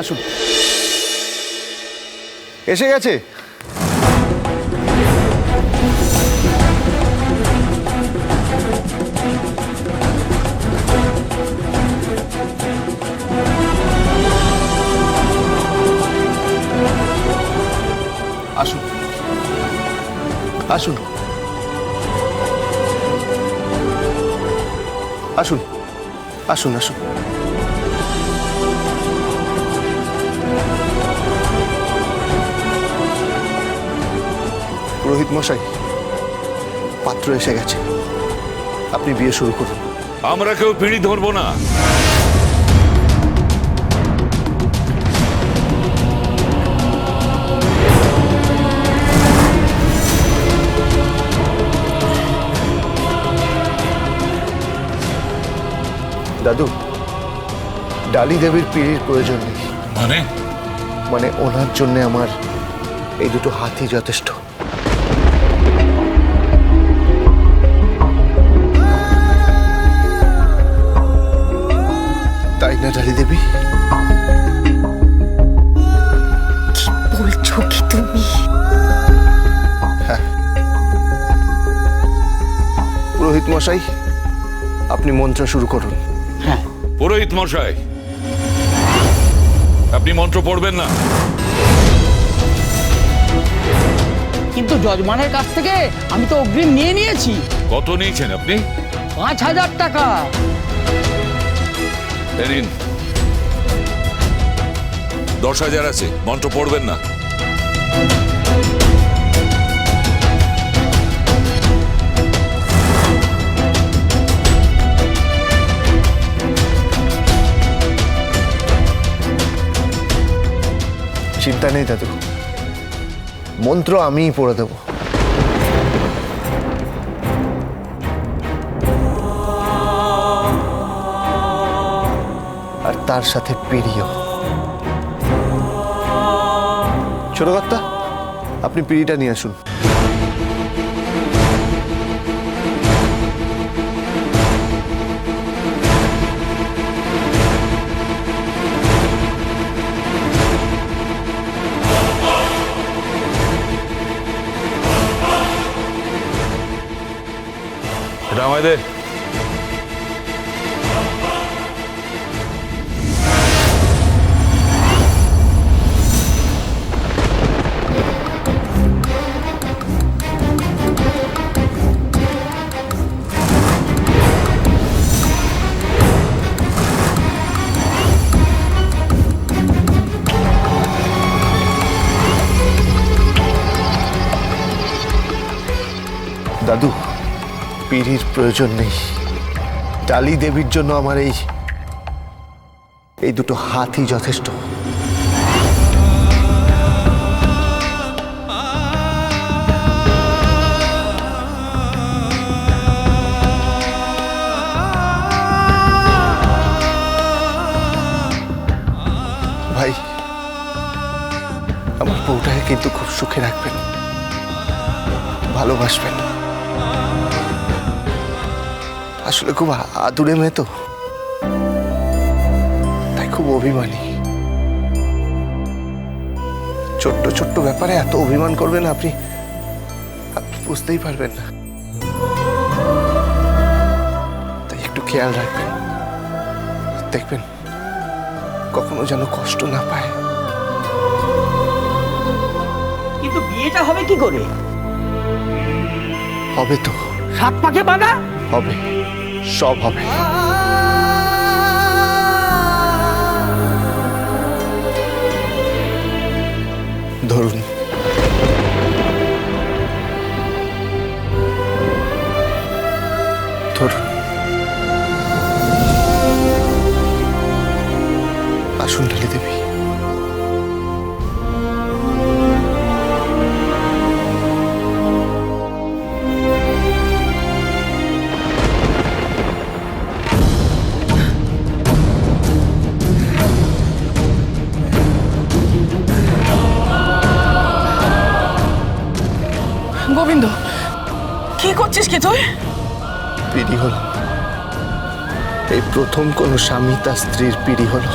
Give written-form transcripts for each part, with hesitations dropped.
আসুন। এসে গেছে। আসুন আসুন আসুন আসুন আসুন। পুরোহিত মশাই, পাত্র এসে গেছে, আপনি বিয়ে শুরু করুন। আমরা কেউ পিঁড়ি ধরবো না। দাদু, ডালি দেবীর পিঁড়ির প্রয়োজন নেই। মানে ওনার জন্য আমার এই দুটো হাতই যথেষ্ট। তাই না ডালি দেবী? কি বলছো কি তুমি? হ্যাঁ। পুরোহিত মশাই, আপনি মন্ত্র শুরু করুন। হ্যাঁ। পুরোহিত মশাই, আপনি মন্ত্র পড়বেন না? কিন্তু যজমানের কাছ থেকে আমি তো অগ্রিম নিয়ে নিয়েছি। কত নিয়েছেন আপনি? ৫,০০০ টাকা। নিন, ১০,০০০ আছে, মন্ত্র পড়বেন না। চিন্তা নেই দাদু, মন্ত্র আমিই পড়ে দেব। আর তার সাথে পিঁড়িও। ছোট কর্তা, আপনি পিঁড়িটা নিয়ে আসুন। এটা আমায় দে। দাদু, পিঁড়ির প্রয়োজন নেই। ডালি দেবীর জন্য আমার এই দুটো হাতই যথেষ্ট। ভাই, আমার বউটাকে কিন্তু খুব সুখে রাখবেন, ভালোবাসবেন। আসলে খুব আদুরে মেয়ে তো, তাই খুব অভিমানী। ছোট্ট ছোট্ট ব্যাপারে এত অভিমান করবেন আপনি বুঝতেই পারবেন না। তাই একটু খেয়াল রাখবেন, দেখবেন কখনো যেন কষ্ট না পায়। কিন্তু বিয়েটা হবে কি করে? হবে তো, ৭ পাকে বাঁধা হবে, সব হবে। ধরুন। ধরুন। আসুন ডালি দেবী। গোবিন্দ, কি করছিস কি তুই? পিড়ি হলো, এই প্রথম কোন স্বামী তার স্ত্রীর পিড়ি হলো।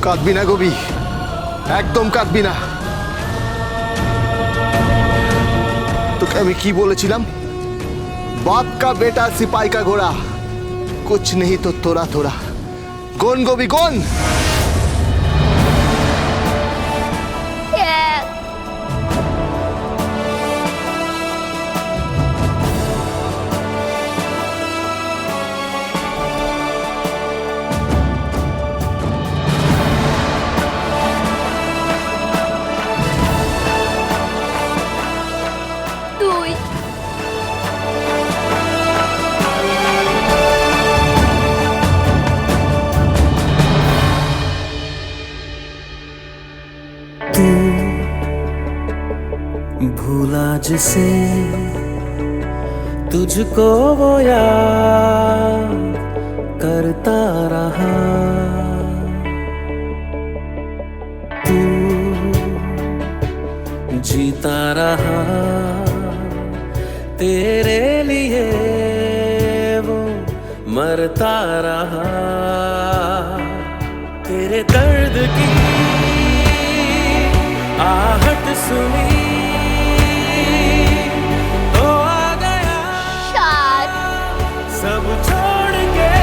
কাঁদবি না গবি, একদম কাঁদবি না। তোকে আমি কি বলেছিলাম? बाप का बेटा सिपाही का घोड़ा, कुछ नहीं तो तोरा तोरा। कौन गोभी कौन? তুই भूला जिसे तुझको वो याद करता रहा, तू जीता रहा तेरे लिए, वो मरता रहा तेरे दर्द की आहट सुनी तो आ गया সাত सब छोड़ के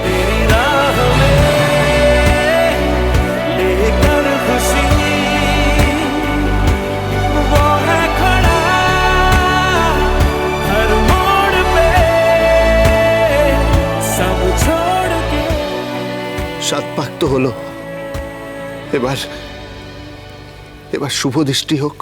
तेरी राह में, लेकर खुशी वो है खड़ा हर मोड़ पे, सब छोड़ के। 7 পাক তো হলো, এবার এবার শুভ দৃষ্টি হোক।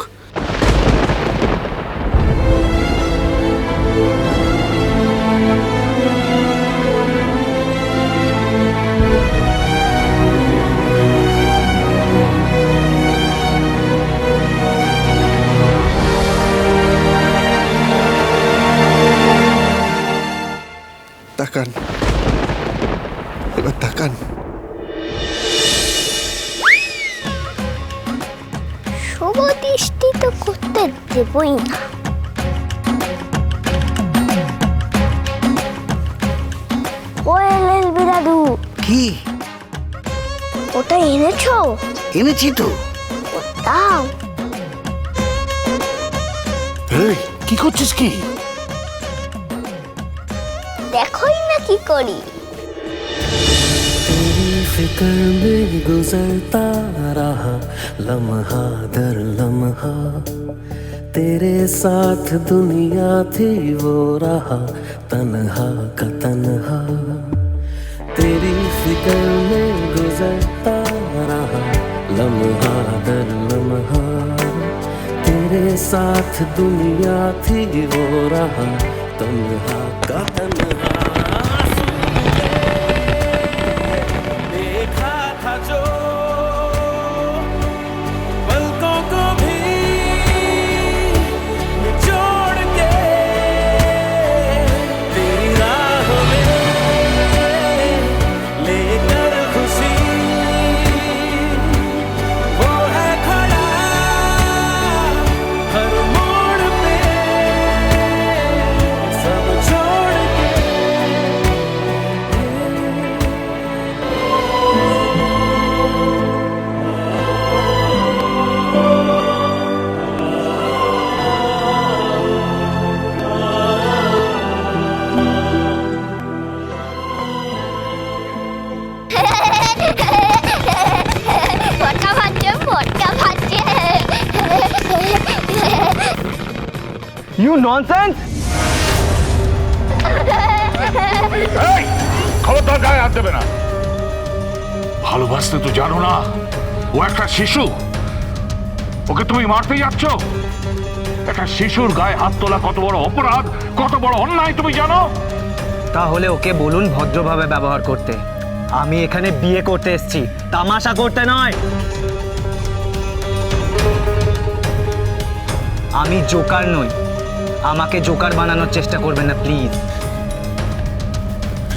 তাকান, এবার তাকান। শুভ দৃষ্টি তো করতে দেবই না। ও এলএলবি দাদু, কি ওটা এনেছো? এনেছি তো। দাও। এই, কি করছিস কি? দেখোই না কি করি। तेरी फिक्र में गुजरता रहा लम्हा दर लम्हा, तेरे साथ दुनिया थी वो रहा तन्हा का तन्हा, तेरी फिक्र में गुजरता रहा लम्हा दर लम्हा, तेरे साथ दुनिया थी वो रहा तन्हा का तन्हा। देखा था जो पलकों को भी निचोड़ के तेरी राह में, लेकर खुशी वो है खड़ा हर मोड़ पे, सब छोड़ के। ফটকা ফাটছে, ফটকা ফাটছে। You nonsense! খবরদার গায়ে হাত দেবে না। ভালোবাসতে তো জানো না, ও একটা শিশু, ওকে তুমি মারতে যাচ্ছ? একটা শিশুর গায়ে হাত তোলা কত বড় অপরাধ, কত বড় অন্যায় তুমি জানো? তাহলে ওকে বলুন ভদ্রভাবে ব্যবহার করতে। আমি এখানে বিয়ে করতে এসেছি, তামাশা করতে নয়। আমি জোকার নই, আমাকে জোকার বানানোর চেষ্টা করবেন না প্লিজ।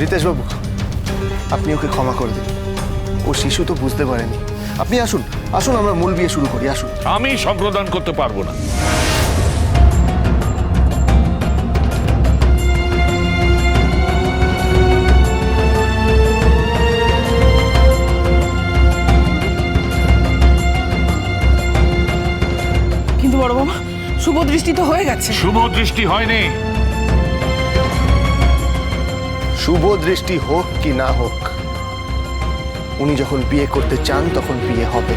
রিতেশ বাবু, আপনি ওকে ক্ষমা করে দিন, ও শিশু তো বুঝতে পারেনি। আপনি আসুন, আসুন আমরা মূল বিয়ে শুরু করি, আসুন। আমি সম্প্রদান করতে পারবো না। শুভ দৃষ্টি তো হয়ে গেছে। শুভ দৃষ্টি হয়নি। শুভ দৃষ্টি হোক কি না হোক, উনি যখন বিয়ে করতে চান তখন বিয়ে হবে।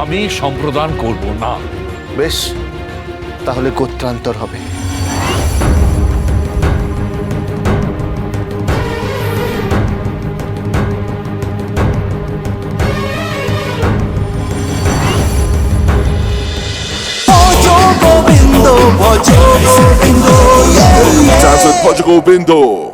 আমি সম্প্রদান করব না। বেশ, তাহলে গোত্রান্তর হবে। Time with Portugal Bindo.